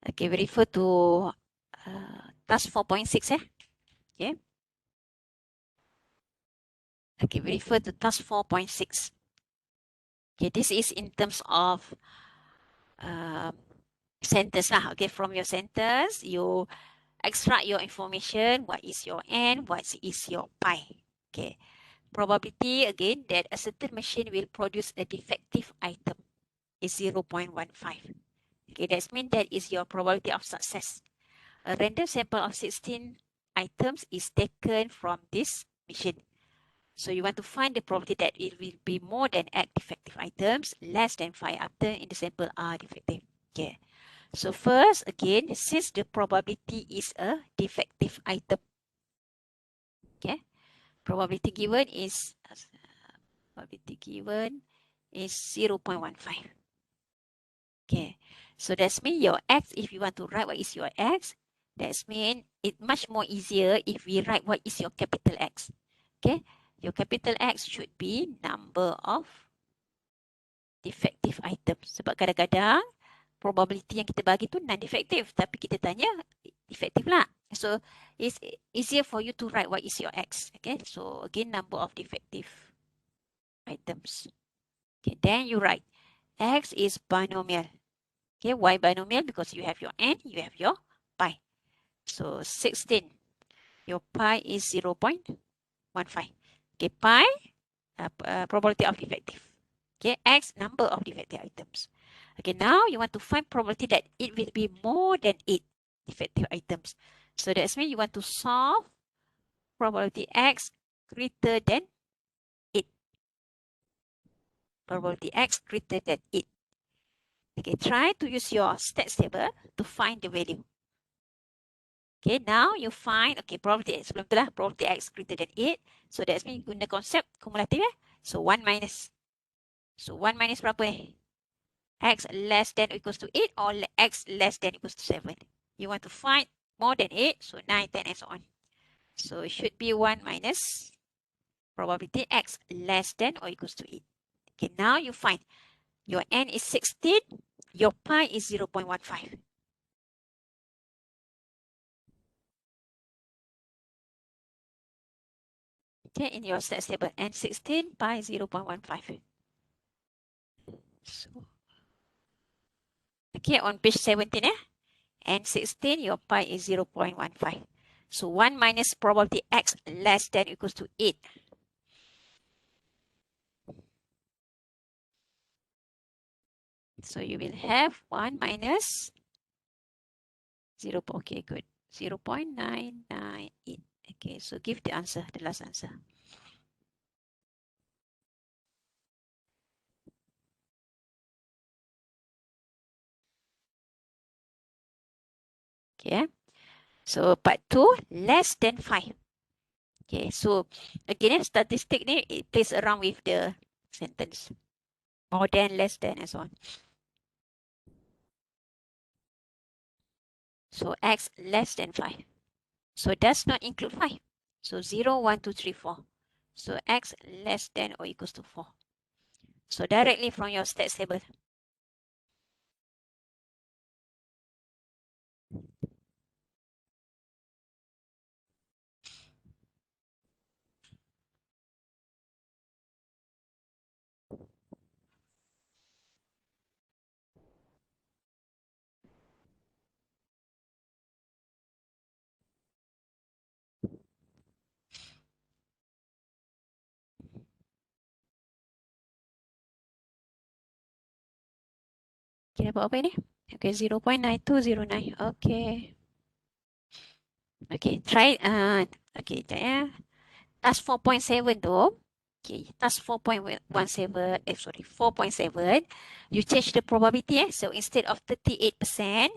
Okay, we refer to task 4.6 Okay. Okay, we refer to task 4.6. Okay, this is in terms of sentence lah. Okay, from your sentence, you extract your information. What is your n? What is your pi? Okay. Probability again that a certain machine will produce a defective item is 0.15. Okay, that means that is your probability of success. A random sample of 16 items is taken from this machine. So you want to find the probability that it will be more than 8 defective items, less than 5 items in the sample are defective. Okay. So first, again, since the probability is a defective item, okay, probability given is 0.15. Okay, so that's mean your x, if you want to write what is your x, that's mean it much more easier if we write what is your capital X. Okay, your capital X should be number of defective items. Sebab kadang-kadang probability yang kita bagi tu non-defective, tapi kita tanya defective lah. So it's easier for you to write what is your X. Okay, so again, number of defective items. Okay, then you write X is binomial. Okay, why binomial? Because you have your n, you have your pi. So 16, your pi is 0.15. Okay, pi, probability of defective. Okay, x, number of defective items. Okay, now you want to find probability that it will be more than 8 defective items. So that's means you want to solve probability x greater than 8. Probability x greater than 8. Okay, try to use your stats table to find the value. Okay, now you find, okay, probability X. Sebelum tu lah, probability X greater than 8. So that's mean guna konsep kumulatif So 1 minus. So 1 minus berapa X less than or equals to 8 or X less than or equals to 7. You want to find more than 8, so 9, 10 and so on. So it should be 1 minus probability X less than or equals to 8. Okay, now you find your N is 16, your pi is 0.15. Okay, in your stats table, N16 pi 0.15. So, okay, on page 17, N16, your pi is 0.15. So 1 minus probability X less than or equals to 8. So you will have 1 minus 0. Okay, good. 0.998. Okay, so give the answer, the last answer. Okay, so part 2, less than 5. Okay, so again, statistic it plays around with the sentence. More than, less than, and so on. So X less than 5. So does not include 5. So 0, 1, 2, 3, 4. So X less than or equals to 4. So directly from your stats table. Kita buat apa ini? Okay, 0.9209. Okay. Okay, try. Okay, sekejap Task 4.7 tu. Okay, task 4.17, sorry, 4.7. You change the probability. So instead of 38%,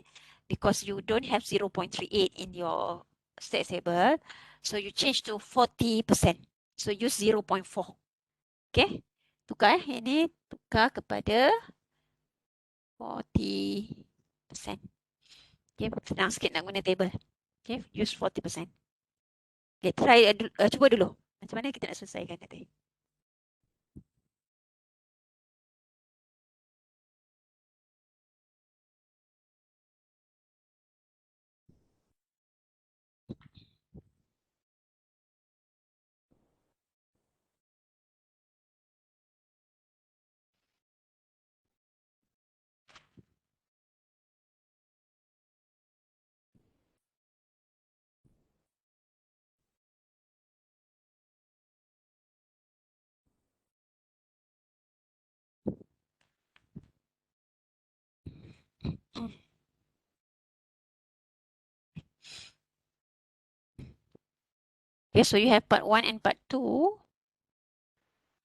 because you don't have 0.38 in your stats table, so you change to 40%. So use 0.4. Okay, tukar ini tukar kepada 40%. Okay, senang sikit nak guna table. Okay, use 40%. Okay, try, cuba dulu. Macam mana kita nak selesaikan nanti? Okay, so you have part 1 and part 2.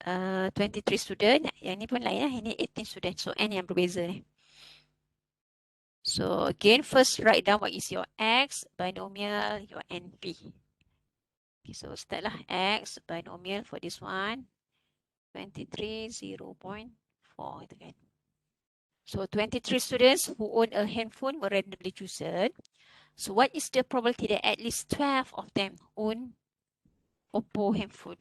23 student. Yang ni pun lain lah. Ini 18 student. So N yang berbeza ni. So again, first write down what is your X, binomial, your NP. Okay, so start lah. X, binomial for this one. 23, 0.4. Itu kan. So 23 students who own a handphone were randomly chosen. So what is the probability that at least 12 of them own Oppo handphone?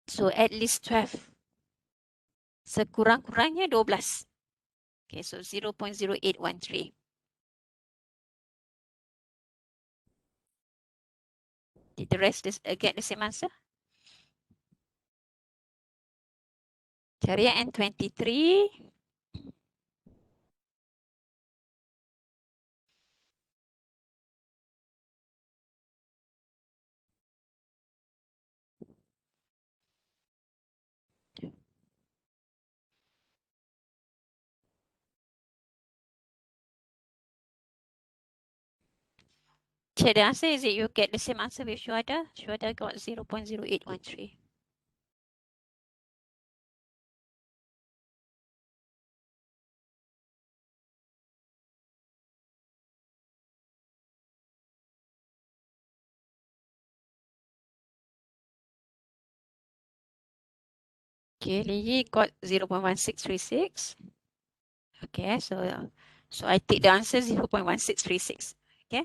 So at least 12. Sekurang-kurangnya 12. Okay, so 0.0813. Did the rest get the same answer? Cari yang N23. Check the answer. Is it you get the same answer with Shuada? Shuada got 0.0813. Okay, Lily got 0.1636. Okay, so I take the answer 0.1636. Okay,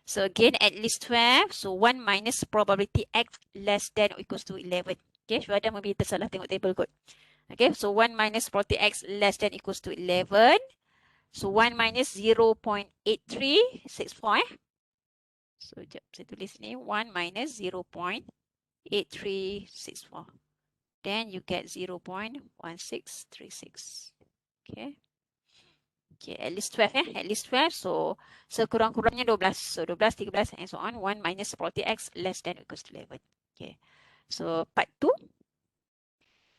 so again at least 12. So 1 minus probability X less than or equals to 11. Okay, Shuada maybe tersalah tengok table kot. Okay, so 1 minus probability X less than equals to 11. So 1 minus 0.8364 eh. So jap saya tulis ni 1 minus 0.8364. Then you get 0.1636. Okay. Okay, at least 12 eh. At least 12. So sekurang-kurangnya 12. So 12, 13 and so on. 1 minus probability X less than or equals to 11. Okay. So part 2.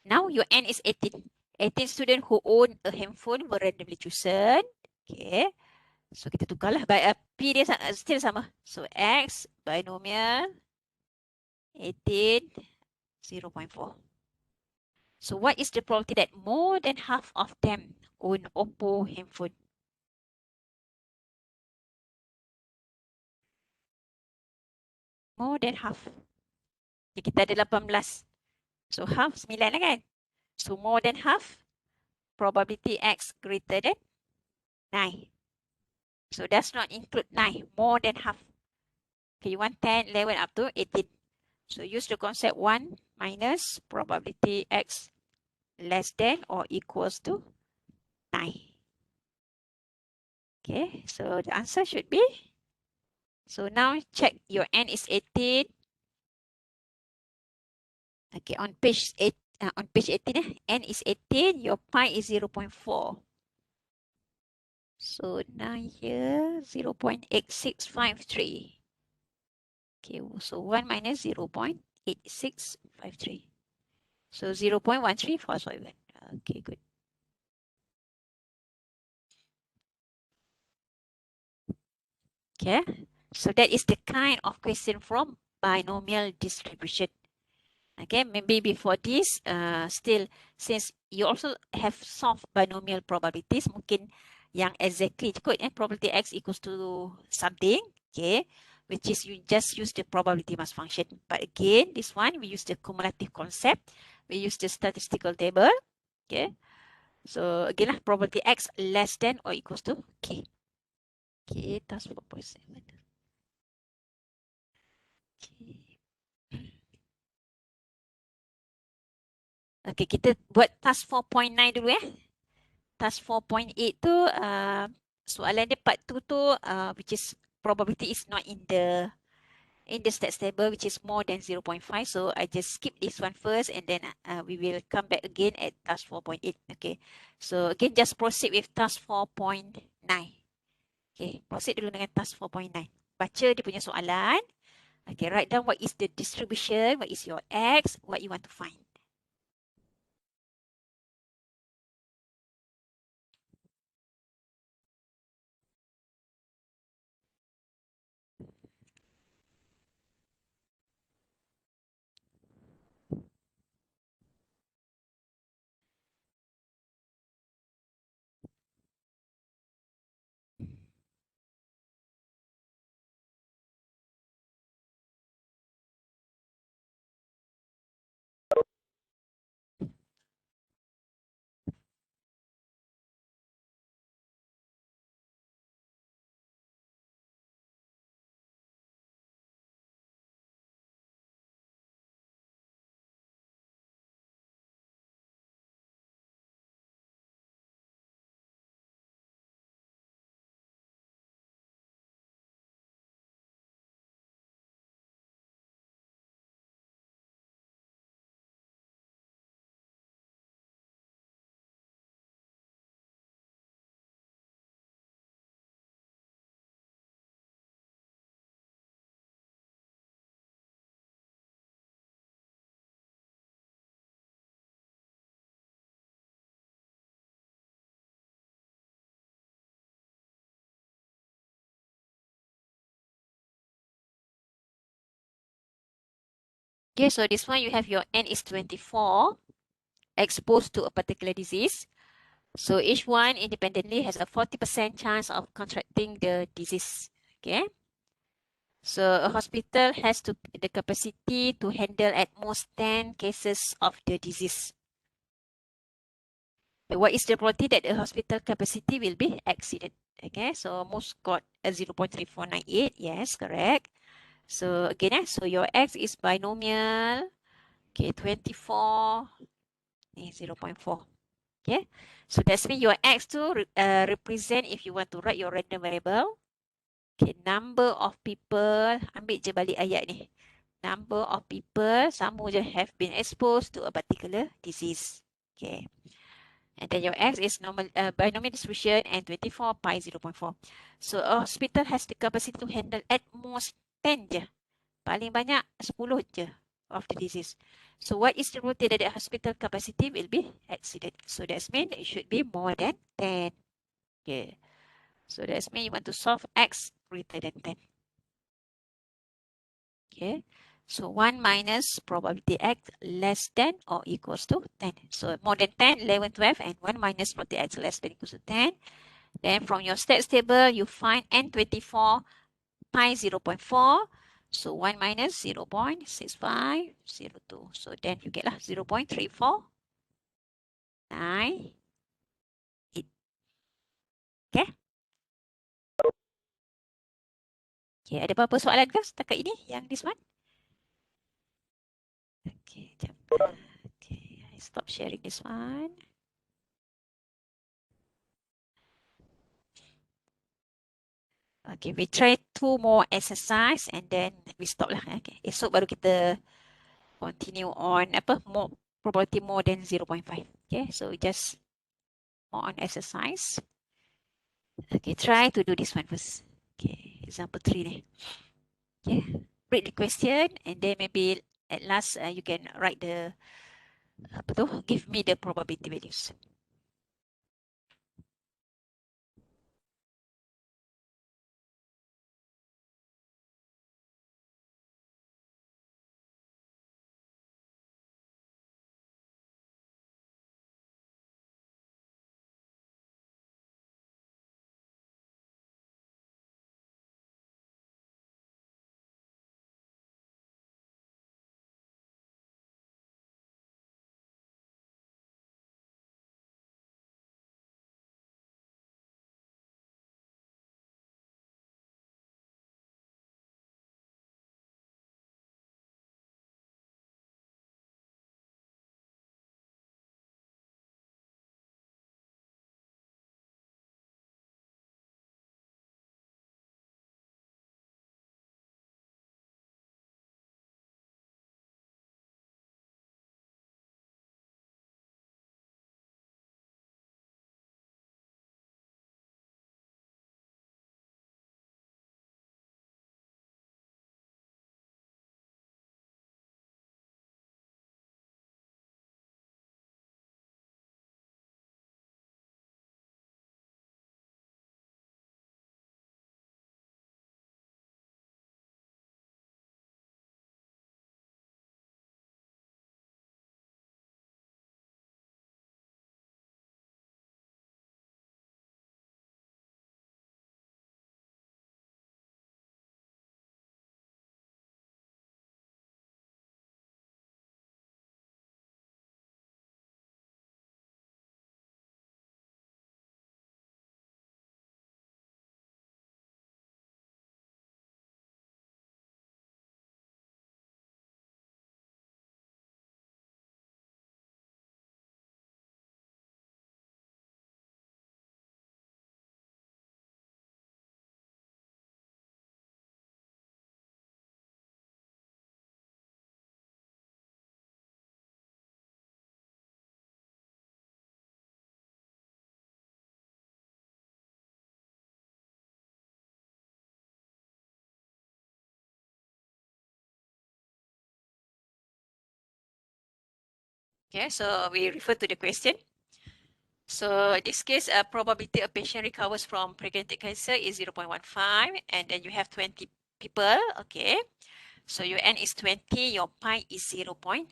Now your N is 18. 18 students who own a handphone were randomly chosen. Okay. So kita tukarlah P dia still sama. So X binomial 18 0.4. So what is the probability that more than half of them own Oppo handphone? More than half. Jadi kita ada 18. So half 9 lah kan? So more than half, probability X greater than 9. So does not include 9, more than half. Okay, you want 10, 11 up to 18. So use the concept 1 minus probability X less than or equals to 9. Okay, so the answer should be, so now check your N is 18. Okay, on page 18, N is 18, your pi is 0.4. So now here, 0.8653. Okay, so 1 minus 0.8653. So 0.1347. Okay, good. Okay, so that is the kind of question from binomial distribution. Okay, maybe before this, still, since you also have solved binomial probabilities, mungkin yang exactly kot, probability X equals to something, okay, which is you just use the probability mass function. But again, this one, we use the cumulative concept, we use the statistical table, okay. So again lah, probability X less than or equals to K. K times 4.7. Okay. Okay, kita buat task 4.9 dulu eh. Task 4.8 tu, soalan dia part 2 tu, which is probability is not in the in the stats table, which is more than 0.5. So I just skip this one first, and then we will come back again at task 4.8. Okay. So again, just proceed with task 4.9. Okay, proceed dulu dengan task 4.9. Baca dia punya soalan. Okay, write down what is the distribution, what is your X, what you want to find. Okay, so this one you have your N is 24 exposed to a particular disease. So each one independently has a 40% chance of contracting the disease. Okay. So a hospital has the capacity to handle at most 10 cases of the disease. What is the probability that the hospital capacity will be exceeded? Okay, so most got a 0.3498. Yes, correct. So again, so your X is binomial. Okay, 24, 0.4. Okay, so that's mean your X2 represent, if you want to write your random variable. Okay, number of people, ambil je balik ayat ni. Number of people, sama je have been exposed to a particular disease. Okay. And then your X is normal binomial distribution and 24 pi 0.4. So a hospital has the capacity to handle at most 10 je. Paling banyak 10 je of the disease. So what is the probability that the hospital capacity will be exceeded? So that's mean it should be more than 10. Okay. So that's mean you want to solve X greater than 10. Okay. So 1 minus probability X less than or equals to 10. So more than 10, 11, 12, and 1 minus probability X less than or equals to 10. Then from your stats table, you find N24 pi 0.4. So 1 minus 0.6502. So then you get 0.3498. Okay. Okay, ada apa-apa soalan ke setakat ini yang this one? Okay, jap. Okay, I stop sharing this one. Okay, we try 2 more exercise and then we stop lah. Okay, esok baru kita continue on apa more probability more than 0.5. Okay, so just more on exercise. Okay, try to do this one first. Okay, example 3 ni. Okay, read the question and then maybe at last you can write the apa tu, give me the probability values. Okay, so we refer to the question. So in this case, probability a patient recovers from pancreatic cancer is 0.15, and then you have 20 people. Okay, so your n is 20, your pi is 0.15.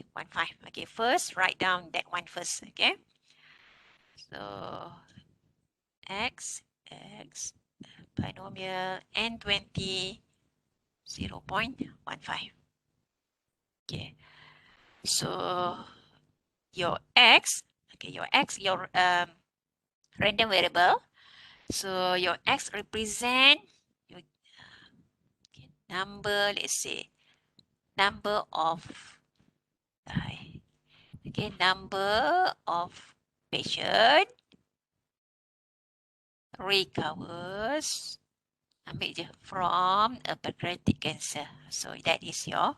Okay, first write down that one first. Okay, so x binomial n20 0.15. Okay, so your x, okay, your random variable. So your x represent your number, let's say, number of, okay, number of patient recovers, ambil je, from a pancreatic cancer. So that is your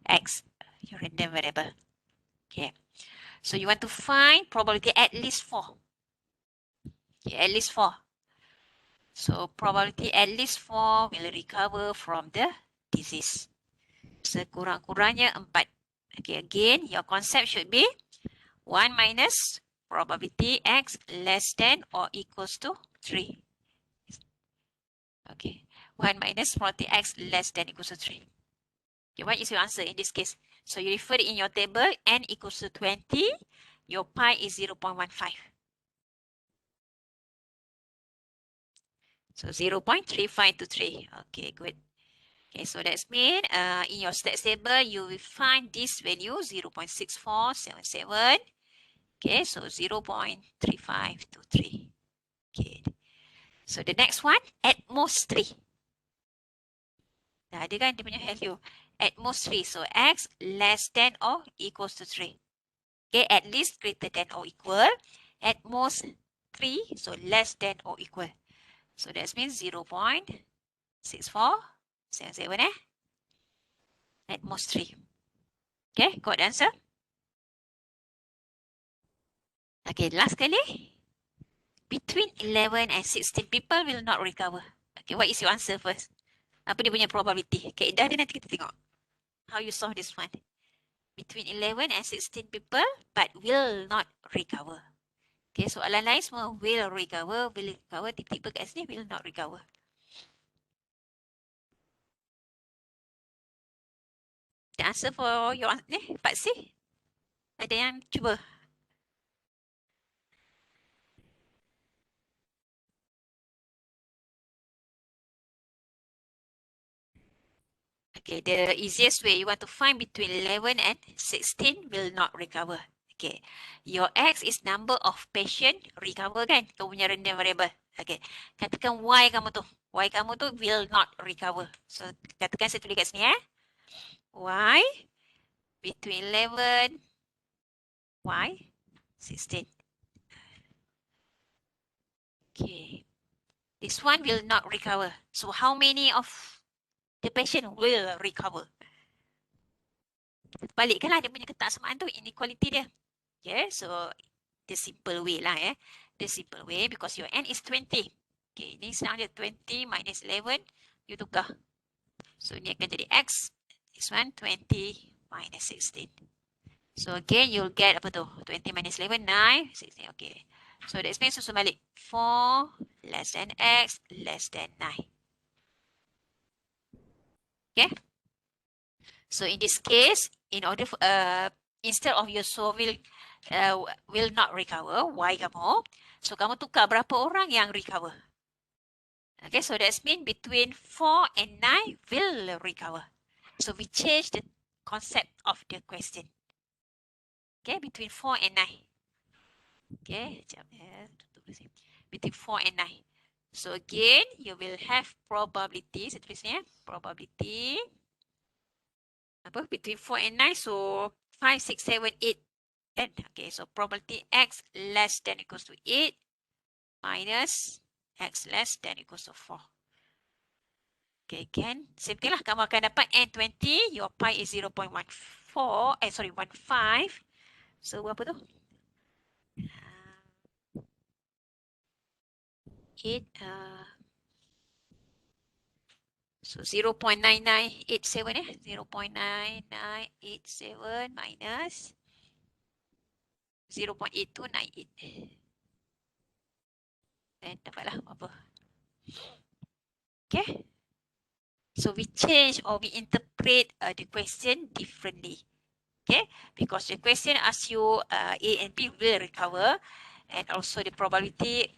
x, your random variable. Okay. So you want to find probability at least 4. Okay, at least 4. So probability at least 4 will recover from the disease. Sekurang-kurangnya 4. Okay, again, your concept should be 1 minus probability x less than or equals to 3. Okay, 1 minus probability x less than equals to 3. Okay, what is your answer in this case? So you refer it in your table, n equals to 20, your pi is 0.15. So 0.3523. Okay, good. Okay, so that's mean in your stats table, you will find this value 0.6477. Okay, so 0.3523. Okay. So the next one, at most 3. Nah, dia kan dia punya value. At most 3. So x less than or equals to 3. Okay, at least greater than or equal. At most 3. So less than or equal. So that means 0.6477 at most 3. Okay, got the answer? Okay, last kali. Between 11 and 16 people will not recover. Okay, what is your answer first? Apa dia punya probability? Okay, dah nanti kita tengok. How you solve this one. Between 11 and 16 people but will not recover. Okay, soalan lain semua will recover, tiba-tiba kat sini will not recover. The answer for your Pak C. Ada yang cuba? Okay, the easiest way you want to find between 11 and 16 will not recover. Okay, your X is number of patient recover kan? Kau punya random variable. Okay, katakan Y kamu tu. Y kamu tu will not recover. So, katakan saya tulis kat sini Y between 11, Y 16. Okay, this one will not recover. So, how many of the patient will recover? Balikkanlah dia punya ketaksamaan tu, inequality dia. Okay, so the simple way lah the simple way because your n is 20. Okay, ni senang je, 20 minus 11 you tukar, so ni akan jadi x, this one 20 minus 16. So again you'll get apa tu, 20 minus 11 9 16. Okay, so that means susun balik 4 less than x less than 9. Okay, so in this case, in order for instead of your will not recover, y kamu, so kamu tukar berapa orang yang recover. Okay, so that's mean between 4 and 9 will recover. So we change the concept of the question. Okay, between 4 and 9. Okay, between 4 and 9. So again, you will have probability, saya tulis ni probability apa, between 4 and 9, so 5, 6, 7, 8. And, okay, so probability x less than equals to 8 minus x less than equals to 4. Okay, again, same thing lah. Kamu akan dapat N20, your pi is 0.14, 15. So, apa tu? 8, so 0.9987 0.9987 minus 0.8298. Dan dapatlah apa. Okay. So we change or we interpret the question differently. Okay. Because the question asks you A and B will recover. And also the probability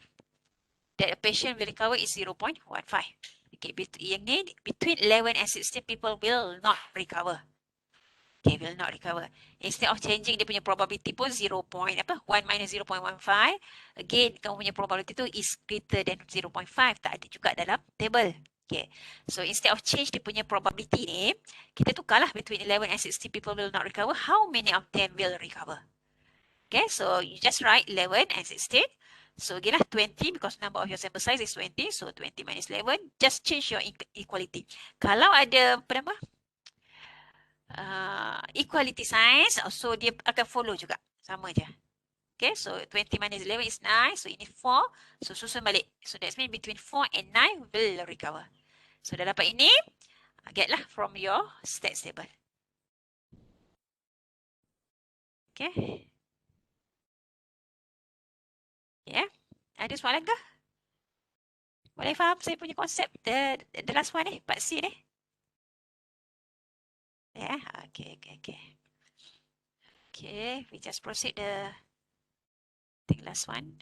that a patient will recover is 0.15. Okay. Yang ni between 11 and 16 people will not recover. Okay, will not recover. Instead of changing dia punya probability pun 0. Apa? 1 minus 0.15. Again, kamu punya probability tu is greater than 0.5. Tak ada juga dalam table. Okay. So instead of change dia punya probability ni, kita tukarlah between 11 and 60 people will not recover. How many of them will recover? Okay, so you just write 11 and 16. So again lah 20 because number of your sample size is 20. So 20 minus 11. Just change your equality. Kalau ada apa nama? Equality signs, so dia akan follow juga. Sama je. Okay, so 20 minus 11 is 9. So ini 4. So susun balik. So that's mean between 4 and 9 will recover. So dah dapat ini, get lah from your stats table. Okay. Yeah. Ada soalan ke? Boleh faham saya punya konsep? The last one part C ni. Yeah. Okay. Okay, we just proceed the last one.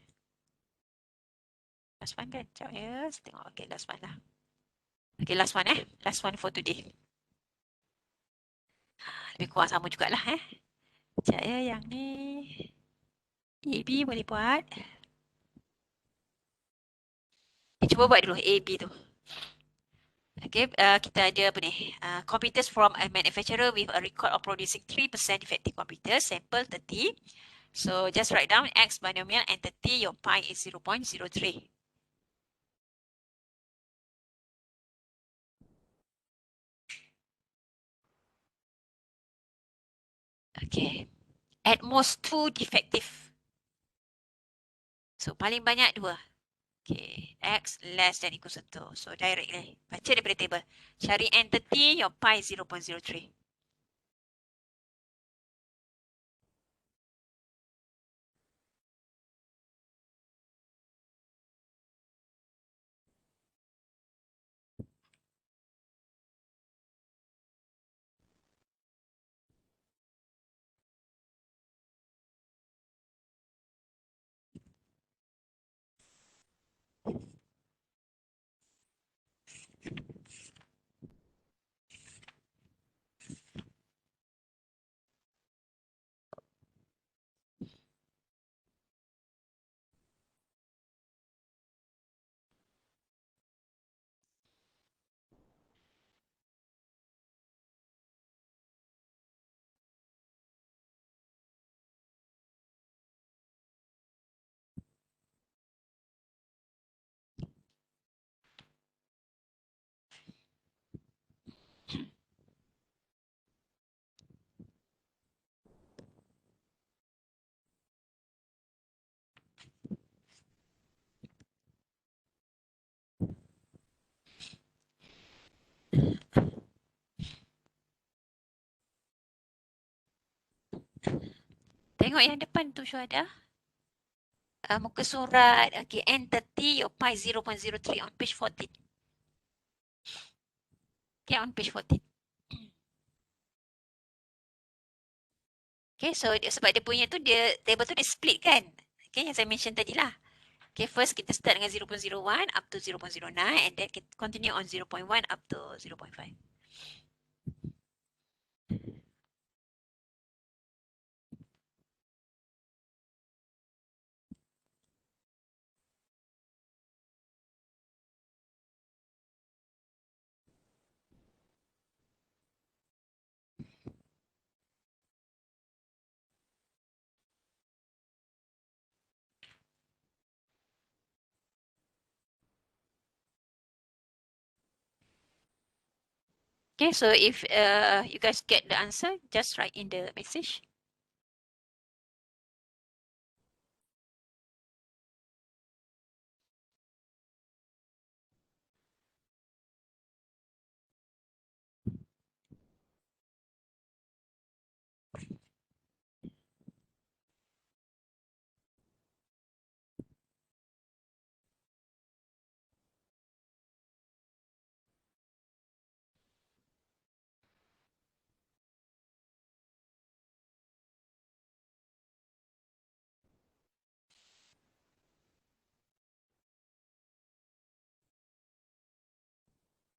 Last one kan? Sekejap ya. Tengok. Okay, last one lah. Okay, last one. Last one for today. Lebih kurang sama jugalah Sekejap ya yang ni. AB boleh buat. Cuba buat dulu AB tu. Okay, kita ada apa ni? Computers from a manufacturer with a record of producing 3% defective computers, sample 30. So just write down X binomial and 30, your pi is 0.03. Okay, at most 2 defective. So paling banyak 2. Okay, X less than equals to 2. So directly, baca daripada table. Cari entity, your pi is 0.03. Tengok yang depan tu Syuhada. Muka surat. Okay, entity, your pi 0.03 on page 14. Okay, on page 14. Okay, so sebab dia punya tu, dia table tu dia split kan. Okay, yang saya mention tadi lah. Okay, first kita start dengan 0.01 up to 0.09 and then kita continue on 0.1 up to 0.5. Okay, so if you guys get the answer, just write in the message.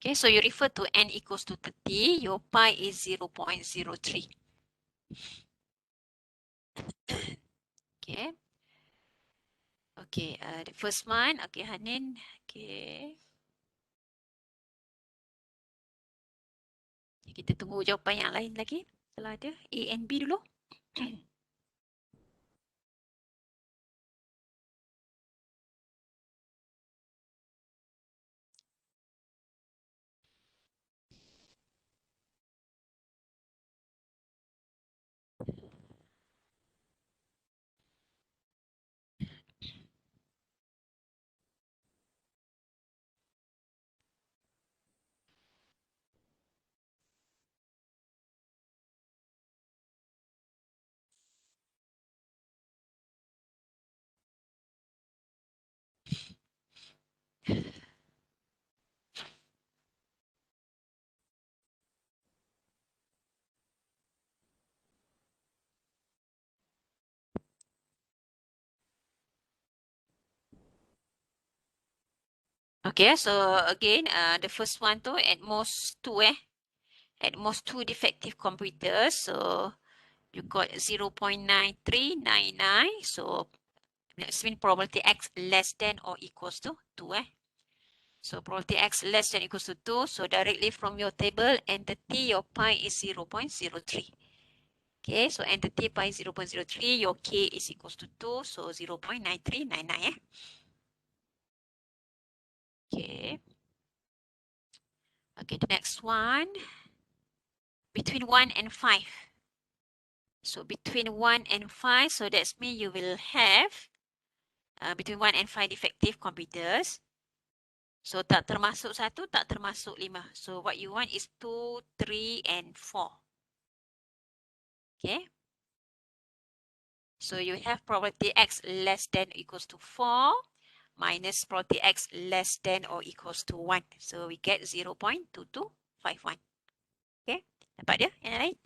Okay, so you refer to n equals to 30, your pi is 0.03. Okay. Okay, the first one, okay, Hanin. Okay. Kita tunggu jawapan yang lain lagi. Kalau ada, A and B dulu. Okay, so again, the first one tu at most two at most two defective computers. So you got 0.9399. So that means probability X less than or equals to 2 So probability X less than or equals to 2. So directly from your table, entity your pi is 0.03. Okay, so entity pi 0.03, your K is equals to 2, so 0.9399 Okay. Okay, the next one, between 1 and 5. So between 1 and 5, so that's mean you will have between 1 and 5 defective computers. So tak termasuk 1, tak termasuk 5. So what you want is 2, 3 and 4. Okay. So you have probability X less than or equals to 4 minus probability X less than or equals to 1. So we get 0.2251. Okay. Dapat dia? Yang lain?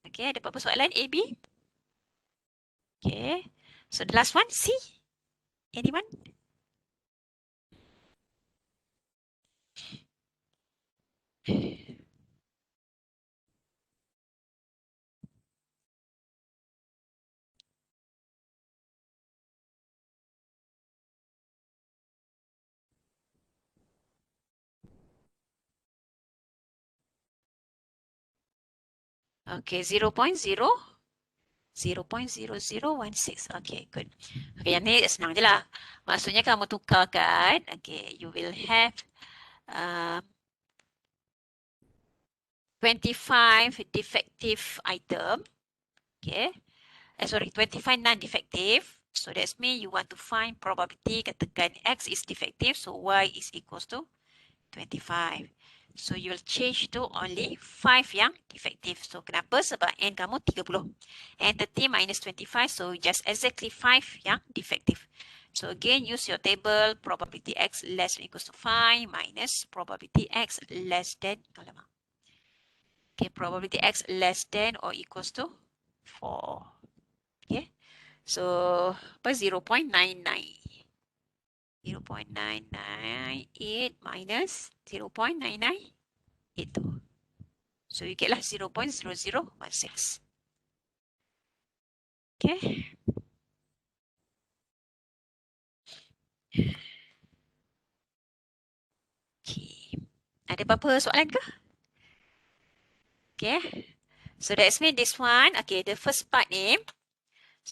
Okay. Ada apa-apa soalan? A, B? Okay. So the last one, C. Anyone? Okay, 0.0016. Okay, good. Okay, yang ni senang je lah. Maksudnya kamu tukarkan, okay, you will have 25 defective item. Okay. Sorry, 25 non-defective. So that's mean you want to find probability, katakan X is defective, so Y is equals to 25. So you'll change to only 5 yang defective. So kenapa? Sebab N kamu 30. And 30 minus 25, so just exactly 5 yang defective. So again, use your table, probability X less than equals to 5 minus probability X less than, okay, probability X less than or equals to 4. Okay. So, apa 0.99? 0.998 minus 0.9982. So, you get lah 0.0016. Okay. Okay. Ada apa-apa soalan ke? Okay. So, that's mean this one. Okay, the first part ni.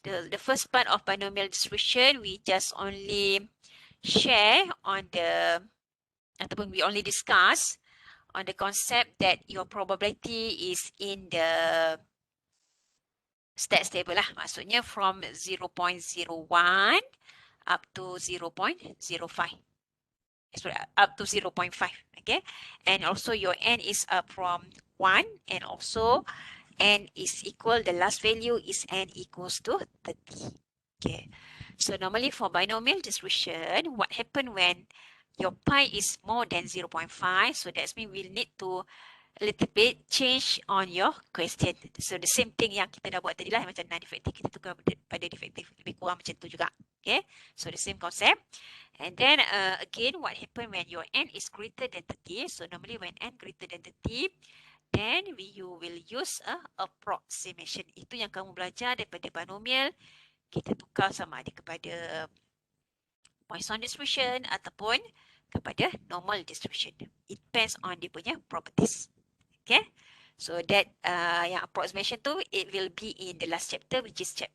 The first part of binomial distribution, we just only share on the, ataupun we only discuss on the concept that your probability is in the stats table lah. Maksudnya from 0.01 up to 0.05. Sorry, up to 0.5. Okay. And also your n is up from 1 and also n is equal, the last value is n equals to 30. Okay. So normally for binomial distribution, what happen when your pi is more than 0.5? So that's mean we'll need to a little bit change on your question. So the same thing yang kita dah buat tadi lah, macam non-defective kita tukar pada defective, lebih kurang macam tu juga. Okay, so the same concept. And then again, what happen when your n is greater than 30? So normally when n greater than 30, then you will use a approximation. Itu yang kamu belajar daripada binomial. Kita tukar sama ada kepada Poisson distribution ataupun kepada normal distribution. It depends on dia punya properties. Okay, so that yang approximation tu, it will be in the last chapter, which is chapter